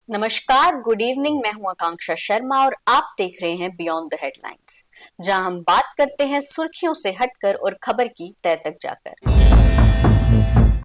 नमस्कार, good evening. मैं हूं आकांक्षा शर्मा और आप देख रहे हैं बियॉन्ड द हेडलाइंस, जहां हम बात करते हैं सुर्खियों से हटकर और खबर की तह तक जाकर।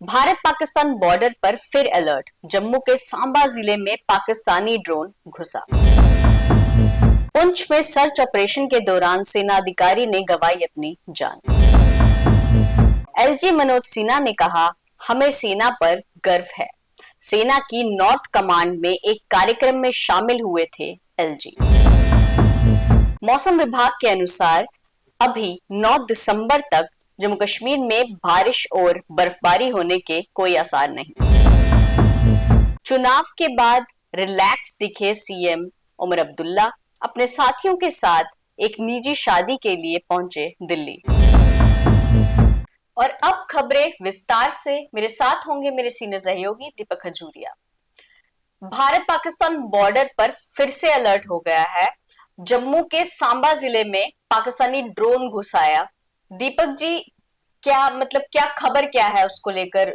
भारत पाकिस्तान बॉर्डर पर फिर अलर्ट, जम्मू के सांबा जिले में पाकिस्तानी ड्रोन घुसा। पुंछ में सर्च ऑपरेशन के दौरान सेना अधिकारी ने गंवाई अपनी जान। एलजी मनोज सिन्हा ने कहा, हमें सेना पर गर्व है। सेना की नॉर्थ कमांड में एक कार्यक्रम में शामिल हुए थे एलजी। मौसम विभाग के अनुसार अभी 9 दिसंबर तक जम्मू कश्मीर में बारिश और बर्फबारी होने के कोई आसार नहीं। चुनाव के बाद रिलैक्स दिखे सीएम उमर अब्दुल्ला, अपने साथियों के साथ एक निजी शादी के लिए पहुंचे दिल्ली। और अब खबरें विस्तार से। मेरे साथ होंगे मेरे सीनियर सहयोगी दीपक खजूरिया। भारत पाकिस्तान बॉर्डर पर फिर से अलर्ट हो गया है। जम्मू के सांबा जिले में पाकिस्तानी ड्रोन घुस आया। दीपक जी, क्या खबर क्या है उसको लेकर?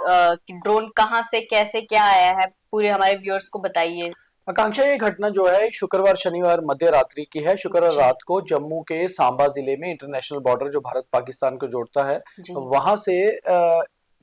ड्रोन कहां से कैसे क्या आया है, पूरे हमारे व्यूअर्स को बताइए। आकांक्षा, ये घटना जो है शुक्रवार शनिवार मध्य रात्रि की है। शुक्रवार रात को जम्मू के सांबा जिले में इंटरनेशनल बॉर्डर जो भारत पाकिस्तान को जोड़ता है, वहां से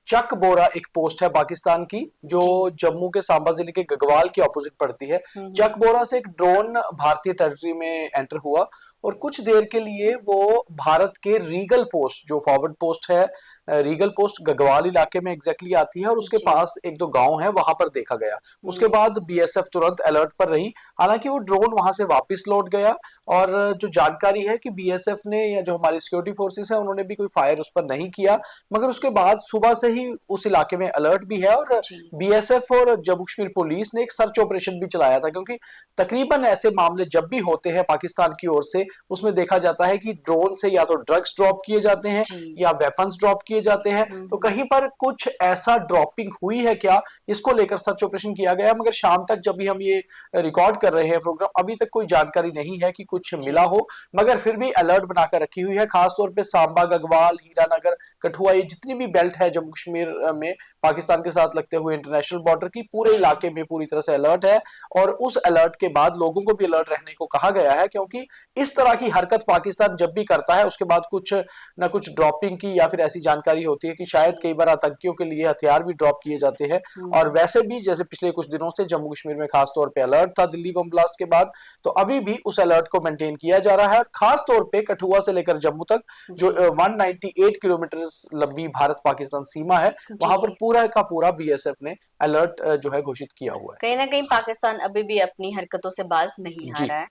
चक बोरा एक पोस्ट है पाकिस्तान की, जो जम्मू के सांबा जिले के गगवाल के ऑपोजिट पड़ती है। चक बोरा से एक ड्रोन भारतीय टेरिटरी में एंटर हुआ और कुछ देर के लिए वो भारत के रीगल पोस्ट, जो फॉरवर्ड पोस्ट है, रीगल पोस्ट गगवाल इलाके में एग्जैक्टली आती है और उसके पास एक दो गांव है, वहां पर देखा गया। उसके बाद बीएसएफ तुरंत अलर्ट पर रही। हालांकि वो ड्रोन वहां से वापस लौट गया और जो जानकारी है कि बीएसएफ ने या जो हमारी सिक्योरिटी फोर्सेस है उन्होंने भी कोई फायर उस पर नहीं किया। मगर उसके बाद सुबह से ही उस इलाके में अलर्ट भी है और बीएसएफ और जम्मू कश्मीर पुलिस ने एक सर्च ऑपरेशन भी चलाया था, क्योंकि तकरीबन ऐसे मामले जब भी होते हैं पाकिस्तान की ओर से, उसमें देखा जाता है कि ड्रोन से या तो ड्रग्स ड्रॉप किए जाते हैं या वेपन्स ड्रॉप किए जाते हैं। तो कहीं पर कुछ ऐसा ड्रॉपिंग हुई है क्या, इसको लेकर सर्च ऑपरेशन किया गया। मगर शाम तक जब भी हम ये रिकॉर्ड कर रहे हैं प्रोग्राम, अभी तक कोई जानकारी नहीं है कि कुछ मिला हो। मगर फिर भी अलर्ट बनाकर रखी हुई है, खासतौर पर सांबा, गगवाल, हीरानगर, कठुआ, ये जितनी भी बेल्ट है जम्मू कश्मीर में पाकिस्तान के साथ लगते हुए इंटरनेशनल बॉर्डर की, पूरे इलाके में पूरी तरह से अलर्ट है। और उस अलर्ट के बाद लोगों को भी अलर्ट रहने को कहा गया है, क्योंकि इस तरह की हरकत पाकिस्तान जब भी करता है उसके बाद कुछ ना कुछ ड्रॉपिंग की या फिर ऐसी जानकारी होती है कि शायद कई बार आतंकियों के लिए हथियार भी ड्रॉप किए जाते हैं। और वैसे भी जैसे पिछले कुछ दिनों से जम्मू कश्मीर में खास तौर पे अलर्ट था दिल्ली बम ब्लास्ट के बाद, तो अभी भी उस अलर्ट को मेंटेन किया जा रहा है। और खास तौर पे कठुआ से लेकर जम्मू तक जो 198 किलोमीटर लंबी भारत पाकिस्तान सीमा है, वहां पर पूरा का पूरा बीएसएफ ने अलर्ट जो है घोषित किया हुआ है। कहीं ना कहीं पाकिस्तान अभी भी अपनी हरकतों से बाज नहीं आ रहा है।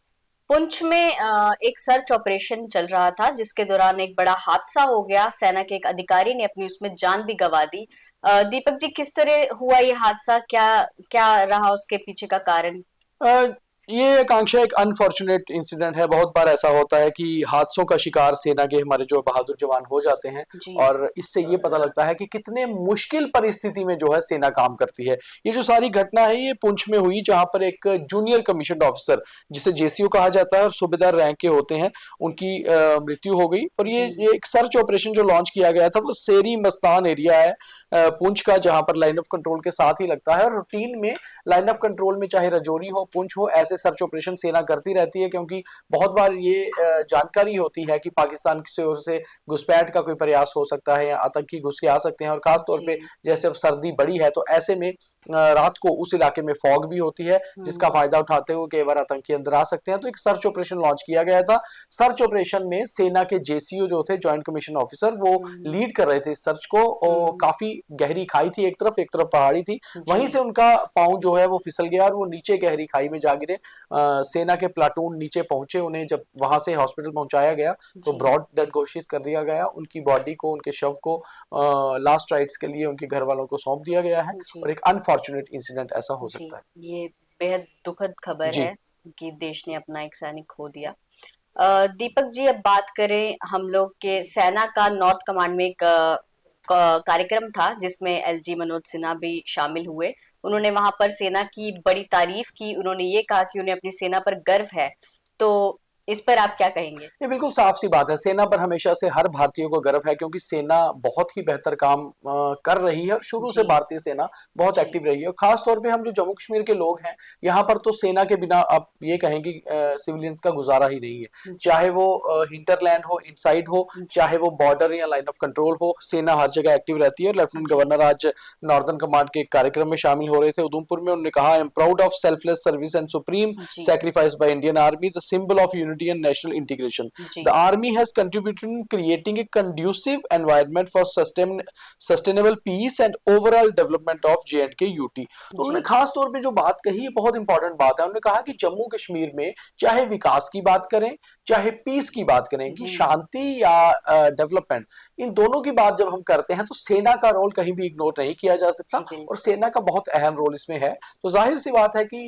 पुंछ में एक सर्च ऑपरेशन चल रहा था, जिसके दौरान एक बड़ा हादसा हो गया। सेना के एक अधिकारी ने अपनी उसमें जान भी गंवा दी। दीपक जी, किस तरह हुआ ये हादसा? क्या क्या रहा उसके पीछे का कारण? ये आकांक्षा एक अनफॉर्चुनेट इंसिडेंट है। बहुत बार ऐसा होता है कि हादसों का शिकार सेना के हमारे जो बहादुर जवान हो जाते हैं, और इससे ये पता लगता है कि कितने मुश्किल परिस्थिति में जो है सेना काम करती है। ये जो सारी घटना है ये पुंछ में हुई, जहां पर एक जूनियर कमीशन ऑफिसर, जिसे जेसीओ कहा जाता है और सूबेदार रैंक के होते हैं, उनकी मृत्यु हो गई। और ये एक सर्च ऑपरेशन जो लॉन्च किया गया था वो सेरी मस्तान एरिया है पुंछ का, जहां पर लाइन ऑफ कंट्रोल के साथ ही लगता है। और रूटीन में लाइन ऑफ कंट्रोल में चाहे रजौरी हो, पुंछ हो, ऐसे सर्च ऑपरेशन सेना करती रहती है, क्योंकि बहुत बार ये जानकारी होती है कि पाकिस्तान की ओर से घुसपैठ का कोई प्रयास हो सकता है या आतंकी घुस के आ सकते हैं। और खास तौर पे जैसे अब सर्दी बड़ी है, तो ऐसे में रात को उस इलाके में फॉग भी होती है, जिसका फायदा उठाते हुए कई बार आतंकी अंदर आ सकते हैं। तो एक सर्च ऑपरेशन लॉन्च किया गया था। सर्च ऑपरेशन में सेना के जेसीओ जो थे, ज्वाइंट कमीशन ऑफिसर, वो लीड कर रहे थे इस सर्च को। और काफी गहरी खाई थी, एक तरफ पहाड़ी थी, वहीं से उनका पांव जो है वो फिसल गया और वो नीचे गहरी खाई में जा गिरे। सेना के प्लाटून नीचे पहुंचे, उन्हें जब वहां से हॉस्पिटल पहुंचाया गया तो ब्रॉड डेड घोषित कर दिया गया। उनकी बॉडी को, उनके शव को लास्ट राइट्स के लिए उनके घर वालों को सौंप दिया गया है। और एक अनफॉर्चुनेट इंसिडेंट ऐसा हो सकता है। ये बेहद दुखद खबर है कि देश ने अपना एक सैनिक खो दिया। दीपक जी, अब बात करें हम लोग के सेना का नॉर्थ कमांड में एक कार्यक्रम था, जिसमें एलजी मनोज सिन्हा भी शामिल हुए। उन्होंने वहां पर सेना की बड़ी तारीफ की। उन्होंने ये कहा कि उन्हें अपनी सेना पर गर्व है। तो इस पर आप क्या कहेंगे? ये बिल्कुल साफ सी बात है। सेना पर हमेशा से हर भारतीय को गर्व है, क्योंकि सेना बहुत ही बेहतर काम कर रही है और शुरू से जी भारतीय सेना बहुत जी एक्टिव रही है। और खास तौर पे हम जो जम्मू कश्मीर के लोग हैं, यहाँ पर तो सेना के बिना आप ये कहें कि सिविलियंस का गुजारा ही नहीं है। जी चाहे वो हिंटरलैंड हो, इनसाइड हो, जी चाहे वो बॉर्डर या लाइन ऑफ कंट्रोल हो, सेना हर जगह एक्टिव रहती है। और लेफ्टिनेंट जी गवर्नर आज नॉर्दर्न कमांड के एक कार्यक्रम में शामिल हो रहे थे उधमपुर में। उन्होंने कहा, I am proud of selfless service and supreme जी sacrifice by Indian Army, the symbol of unity and national integration. जी The Army has contributed in creating a conducive environment for sustainable peace and overall development of J&K UT. तो जी उन्होंने खास तौर पे जो बात कही है बहुत इंपॉर्टेंट बात है। उन्होंने कहा कि जम्मू कश्मीर में चाहे विकास की बात करें, चाहे पीस की बात करें, कि जी शांति या डेवलपमेंट, इन दोनों की बात जब हम करते हैं तो सेना का रोल कहीं भी इग्नोर नहीं किया जा सकता जी और बिल्कुल सेना का बहुत अहम रोल इसमें है। तो जाहिर सी बात है कि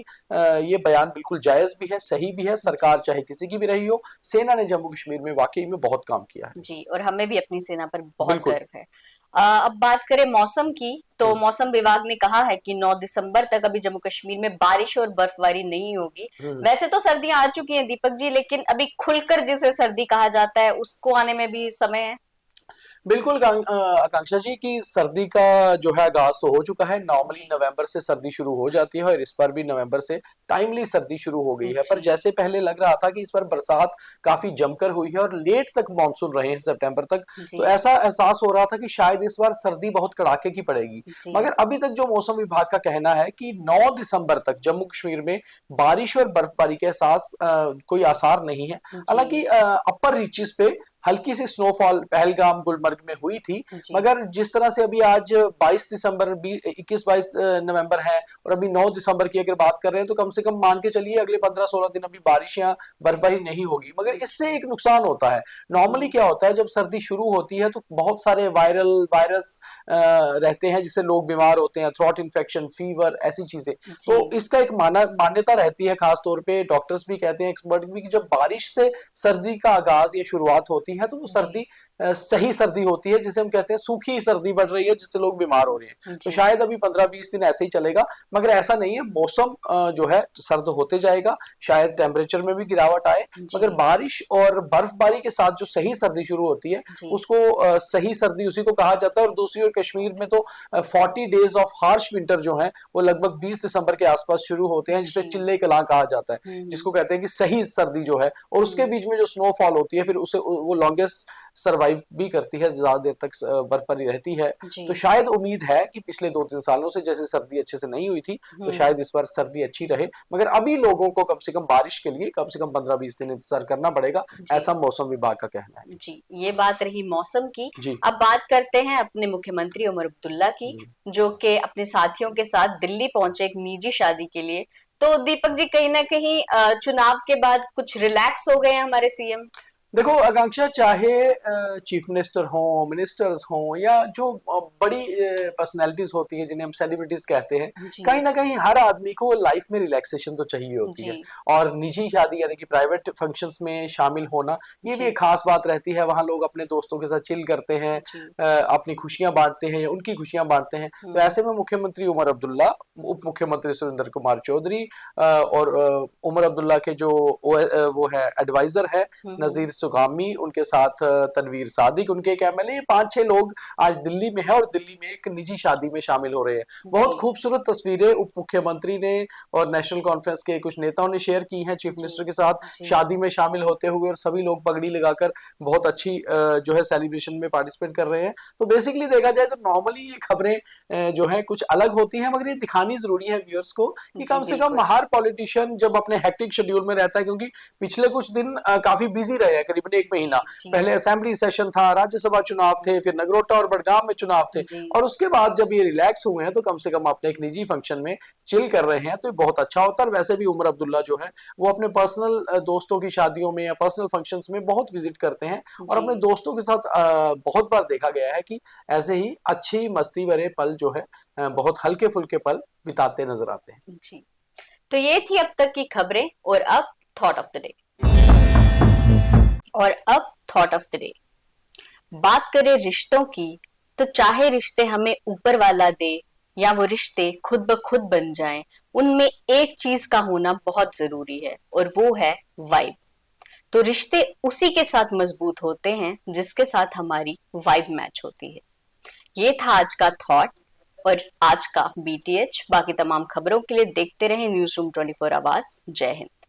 ये बयान बिल्कुल जायज भी है, सही भी है। सरकार चाहे किसी की भी रही हो, सेना ने जम्मू कश्मीर में वाकई में बहुत काम किया है। जी, और हमें भी अपनी सेना पर बहुत बिल्कुल। गर्व है। अब बात करें मौसम की, तो मौसम विभाग ने कहा है कि 9 दिसंबर तक अभी जम्मू कश्मीर में बारिश और बर्फबारी नहीं होगी। हम्म। वैसे तो सर्दियां आ चुकी हैं दीपक जी, लेकिन अभी खुलकर जिसे सर्दी कहा जाता है उसको आने में भी समय है। बिल्कुल आकांक्षा जी की सर्दी का जो है आगाज तो हो चुका है। नॉर्मली जी नवंबर से सर्दी शुरू हो जाती है और इस बार भी नवंबर से टाइमली सर्दी शुरू हो गई है। पर जी जैसे पहले लग रहा था कि इस बार बरसात काफी जमकर हुई है और लेट तक मानसून रहे हैं सितंबर तक, जी तो ऐसा एहसास हो रहा था कि शायद इस बार सर्दी बहुत कड़ाके की पड़ेगी। जी मगर अभी तक जो मौसम विभाग का कहना है कि 9 दिसंबर तक जम्मू कश्मीर में बारिश और बर्फबारी के एहसास कोई आसार नहीं है। जी हालांकि अपर रीचेस पे हल्की सी स्नोफॉल पहलगाम गुलमर्ग में हुई थी, जी मगर जिस तरह से अभी आज 22 दिसंबर 21-22 नवंबर है और अभी 9 दिसंबर की अगर बात कर रहे हैं, तो कम से कम मान के चलिए अगले 15-16 दिन अभी बारिश या बर्फबारी नहीं होगी। मगर इससे एक नुकसान होता है। नॉर्मली क्या होता है, जब सर्दी शुरू होती है तो बहुत सारे वायरस रहते हैं जिससे लोग बीमार होते हैं, थ्रोट इन्फेक्शन, फीवर, ऐसी चीजें। जी तो इसका एक मान्यता रहती है, खास तौर पे डॉक्टर्स भी कहते हैं, एक्सपर्ट भी, कि जब बारिश से सर्दी का आगाज या शुरुआत होती है तो वो जी सर्दी सही सर्दी होती है, जिसे हम कहते हैं सूखी सर्दी बढ़ रही है, जिससे लोग बीमार हो रहे हैं। तो जी शायद अभी 15-20 दिन ऐसे ही चलेगा, मगर ऐसा नहीं है। मौसम जो है सर्द होते जाएगा, शायद टेम्परेचर में भी गिरावट आए, मगर जी बारिश और बर्फबारी के साथ जो सही सर्दी शुरू होती है जी उसको सही सर्दी उसी को कहा जाता है। और दूसरी ओर कश्मीर में तो 40 डेज ऑफ हार्श विंटर जो है वो लगभग 20 दिसंबर के आसपास शुरू होते हैं, जिसे जी चिल्ले कलां कहा जाता है, हम्म जिसको कहते हैं कि सही सर्दी जो है। और उसके हम्म बीच में जो स्नोफॉल होती है, फिर उसे वो लॉन्गेस्ट सरवाइव भी करती है, ज्यादा देर तक बर्फबारी रहती है। जी तो शायद उम्मीद है कि पिछले 2-3 सालों से जैसे सर्दी अच्छे से नहीं हुई थी, तो शायद इस बार सर्दी अच्छी रहे। मगर अभी लोगों को कम से कम बारिश के लिए कम से कम 15-20 दिन इंतजार करना पड़ेगा, जी ऐसा मौसम विभाग का कहना है। जी, ये बात रही मौसम की। जी। अब बात करते हैं अपने मुख्यमंत्री उमर अब्दुल्ला की, जो कि अपने साथियों के साथ दिल्ली पहुंचे एक निजी शादी के लिए। तो दीपक जी, कहीं ना कहीं चुनाव के बाद कुछ रिलैक्स हो गए हैं हमारे सीएम। देखो आकांक्षा, चाहे चीफ मिनिस्टर हो, मिनिस्टर्स हो, या जो बड़ी पर्सनैलिटीज होती हैं जिन्हें हम सेलिब्रिटीज कहते हैं, जी कहीं ना कहीं हर आदमी को लाइफ में रिलैक्सेशन तो चाहिए होती है। जी और निजी शादी यानी कि प्राइवेट फंक्शंस में शामिल होना, ये भी जी एक खास बात रहती है। वहाँ लोग अपने दोस्तों के साथ चिल करते हैं, जी अपनी खुशियां बांटते हैं या उनकी खुशियां बांटते हैं। तो ऐसे में मुख्यमंत्री उमर अब्दुल्ला, उप मुख्यमंत्री सुरेंद्र कुमार चौधरी और उमर अब्दुल्ला के जो वो है एडवाइजर है नजीर सुगामी, उनके साथ तनवीर सादिक, उनके एक एमएलए, 5-6 लोग आज दिल्ली में है और दिल्ली में एक निजी शादी में शामिल हो रहे हैं। बहुत जी खूबसूरत तस्वीरें उप मुख्यमंत्री ने और नेशनल कॉन्फ्रेंस के कुछ नेताओं ने शेयर की हैं चीफ जी मिनिस्टर के साथ जी शादी में शामिल होते हुए, और सभी लोग पगड़ी लगाकर बहुत अच्छी जो है सेलिब्रेशन में पार्टिसिपेट कर रहे हैं। तो बेसिकली देखा जाए तो नॉर्मली ये खबरें जो है कुछ अलग होती हैं, मगर ये दिखानी जरूरी है व्यूअर्स को कि जी कम से कम बिल्कुल हर पॉलिटिशियन जब अपने हेक्टिक शेड्यूल में रहता है, क्योंकि पिछले कुछ दिन काफी बिजी रहे हैं, करीबन एक जी महीना। जी पहले जी असेंबली सेशन था, राज्यसभा चुनाव थे, फिर नगरोटा और बड़गाम में चुनाव थे, जी और उसके बाद जब ये रिलैक्स हुए हैं तो कम से कम अपने एक निजी फंक्शन में चिल कर रहे हैं, तो ये बहुत अच्छा होता है। और वैसे भी उमर अब्दुल्ला जो है वो अपने पर्सनल दोस्तों की शादियों में या पर्सनल फंक्शंस में बहुत विजिट करते हैं, और अपने जी दोस्तों के साथ बहुत बार देखा गया है कि ऐसे ही अच्छी मस्ती भरे पल जो है बहुत हल्के फुल्के पल बिताते नजर आते हैं। जी। तो ये थी अब तक की खबरें, और अब थॉट ऑफ द डे। और अब थॉट ऑफ द डे, बात करें रिश्तों की, तो चाहे रिश्ते हमें ऊपर वाला दे या वो रिश्ते खुद ब खुद बन जाएं, उनमें एक चीज का होना बहुत जरूरी है, और वो है वाइब। तो रिश्ते उसी के साथ मजबूत होते हैं जिसके साथ हमारी वाइब मैच होती है। ये था आज का थॉट और आज का BTH। बाकी तमाम खबरों के लिए देखते रहें न्यूज़ रूम 24 आवाज। जय हिंद।